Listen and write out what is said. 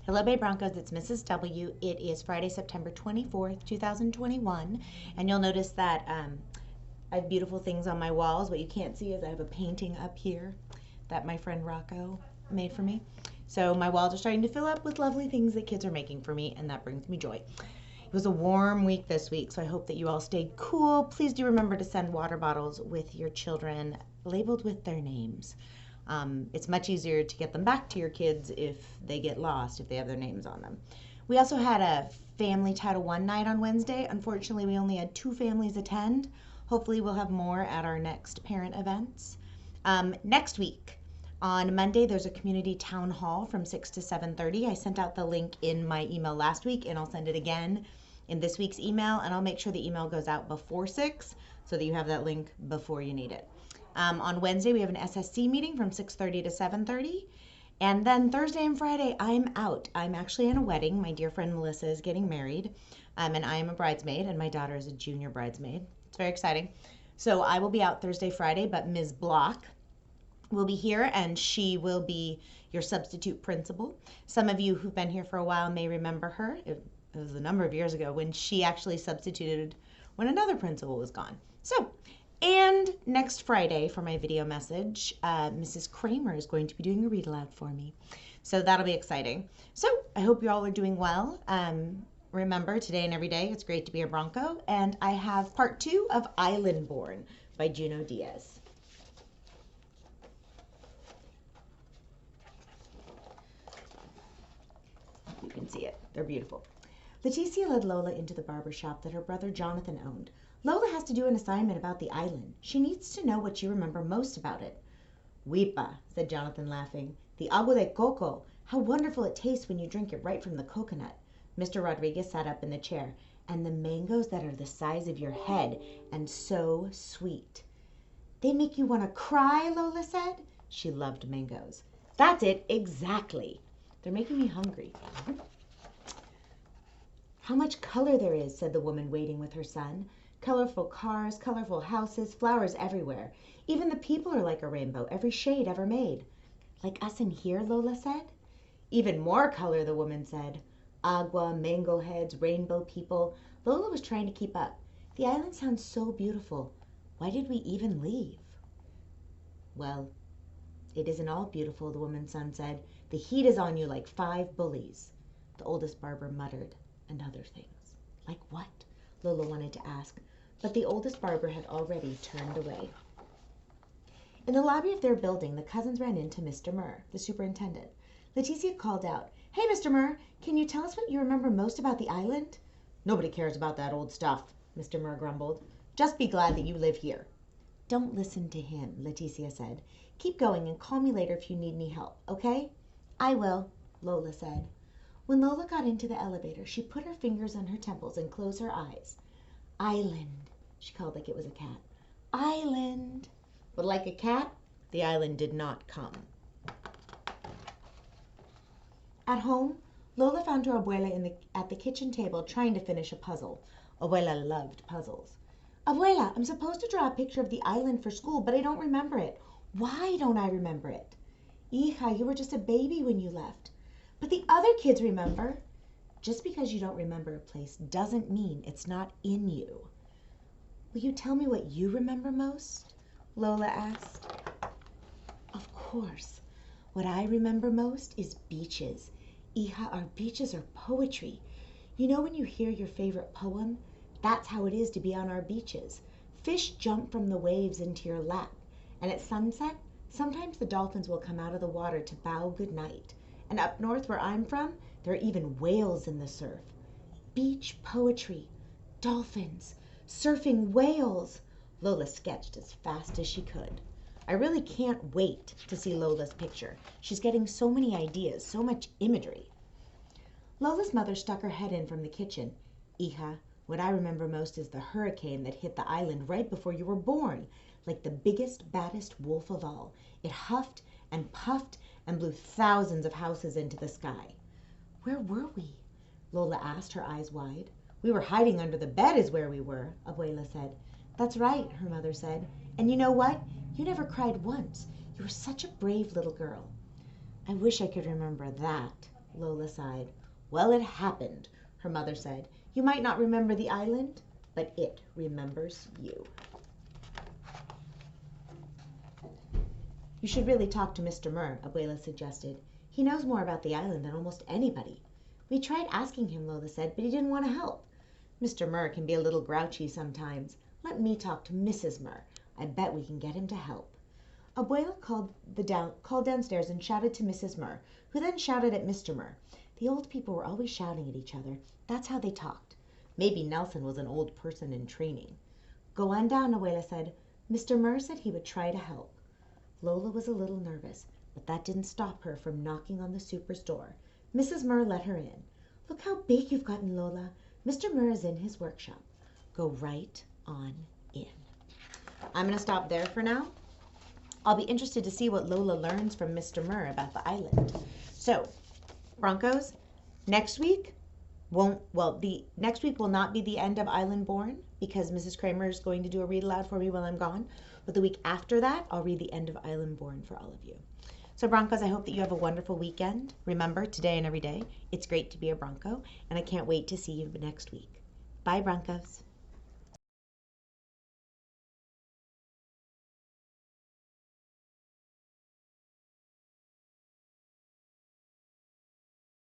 Hello, Bay Broncos. It's Mrs. W. It is Friday, September 24th, 2021. And you'll notice that I have beautiful things on my walls. What you can't see is I have a painting up here that my friend Rocco made for me. So my walls are starting to fill up with lovely things that kids are making for me, and that brings me joy. It was a warm week this week, so I hope that you all stayed cool. Please do remember to send water bottles with your children labeled with their names. It's much easier to get them back to your kids if they get lost, if they have their names on them. We also had a family Title I night on Wednesday. Unfortunately, we only had 2 families attend. Hopefully, we'll have more at our next parent events. Next week, on Monday, there's a community town hall from 6 to 7:30. I sent out the link in my email last week, and I'll send it again in this week's email, and I'll make sure the email goes out before 6 so that you have that link before you need it. On Wednesday, we have an SSC meeting from 6:30 to 7:30. And then Thursday and Friday, I'm out. I'm actually in a wedding. My dear friend Melissa is getting married, and I am a bridesmaid, and my daughter is a junior bridesmaid. It's very exciting. So I will be out Thursday, Friday, but Ms. Block will be here, and she will be your substitute principal. Some of you who've been here for a while may remember her. It was a number of years ago when she actually substituted when another principal was gone. And next Friday for my video message, Mrs. Kramer is going to be doing a read aloud for me. So that'll be exciting. So I hope you all are doing well. Remember, today and every day, it's great to be a Bronco. And I have part 2 of Islandborn by Junot Diaz. You can see it. They're beautiful. Leticia led Lola into the barber shop that her brother Jonathan owned. Lola has to do an assignment about the island. She needs to know what you remember most about it. Huipa, said Jonathan, laughing. The agua de coco. How wonderful it tastes when you drink it right from the coconut. Mr. Rodriguez sat up in the chair. And the mangoes that are the size of your head and so sweet. They make you want to cry, Lola said. She loved mangoes. That's it, exactly. They're making me hungry. How much color there is, said the woman waiting with her son. Colorful cars, colorful houses, flowers everywhere. Even the people are like a rainbow, every shade ever made. Like us in here, Lola said. Even more color, the woman said. Agua, mango heads, rainbow people. Lola was trying to keep up. The island sounds so beautiful. Why did we even leave? Well, it isn't all beautiful, the woman's son said. The heat is on you like 5 bullies. The oldest barber muttered, and other things. Like what? Lola wanted to ask, but the oldest barber had already turned away. In the lobby of their building, the cousins ran into Mr. Murr, the superintendent. Leticia called out, Hey, Mr. Murr, can you tell us what you remember most about the island? Nobody cares about that old stuff, Mr. Murr grumbled. Just be glad that you live here. Don't listen to him, Leticia said. Keep going and call me later if you need any help, okay? I will, Lola said. When Lola got into the elevator, she put her fingers on her temples and closed her eyes. Island, she called like it was a cat. Island. But like a cat, the island did not come. At home, Lola found her abuela at the kitchen table trying to finish a puzzle. Abuela loved puzzles. Abuela, I'm supposed to draw a picture of the island for school, but I don't remember it. Why don't I remember it? Hija, you were just a baby when you left. But the other kids remember. Just because you don't remember a place doesn't mean it's not in you. Will you tell me what you remember most? Lola asked. Of course. What I remember most is beaches. Hija, our beaches are poetry. You know when you hear your favorite poem? That's how it is to be on our beaches. Fish jump from the waves into your lap. And at sunset, sometimes the dolphins will come out of the water to bow goodnight. And up north where I'm from, there are even whales in the surf. Beach poetry, dolphins, surfing whales. Lola sketched as fast as she could. I really can't wait to see Lola's picture. She's getting so many ideas, so much imagery. Lola's mother stuck her head in from the kitchen. Hija, what I remember most is the hurricane that hit the island right before you were born, like the biggest, baddest wolf of all. It huffed and puffed and blew thousands of houses into the sky. Where were we? Lola asked, her eyes wide. We were hiding under the bed is where we were, Abuela said. That's right, her mother said. And you know what? You never cried once. You were such a brave little girl. I wish I could remember that, Lola sighed. Well, it happened, her mother said. You might not remember the island, but it remembers you. You should really talk to Mr. Murr, Abuela suggested. He knows more about the island than almost anybody. We tried asking him, Lola said, but he didn't want to help. Mr. Murr can be a little grouchy sometimes. Let me talk to Mrs. Murr. I bet we can get him to help. Abuela called downstairs and shouted to Mrs. Murr, who then shouted at Mr. Murr. The old people were always shouting at each other. That's how they talked. Maybe Nelson was an old person in training. Go on down, Abuela said. Mr. Murr said he would try to help. Lola was a little nervous, but that didn't stop her from knocking on the super's door. Mrs. Murr let her in. Look how big you've gotten, Lola. Mr. Murr is in his workshop. Go right on in. I'm going to stop there for now. I'll be interested to see what Lola learns from Mr. Murr about the island. So, Broncos, next week next week will not be the end of Islandborn because Mrs. Kramer is going to do a read aloud for me while I'm gone. But the week after that, I'll read the end of Islandborn for all of you. So Broncos, I hope that you have a wonderful weekend. Remember, today and every day, it's great to be a Bronco, and I can't wait to see you next week. Bye, Broncos.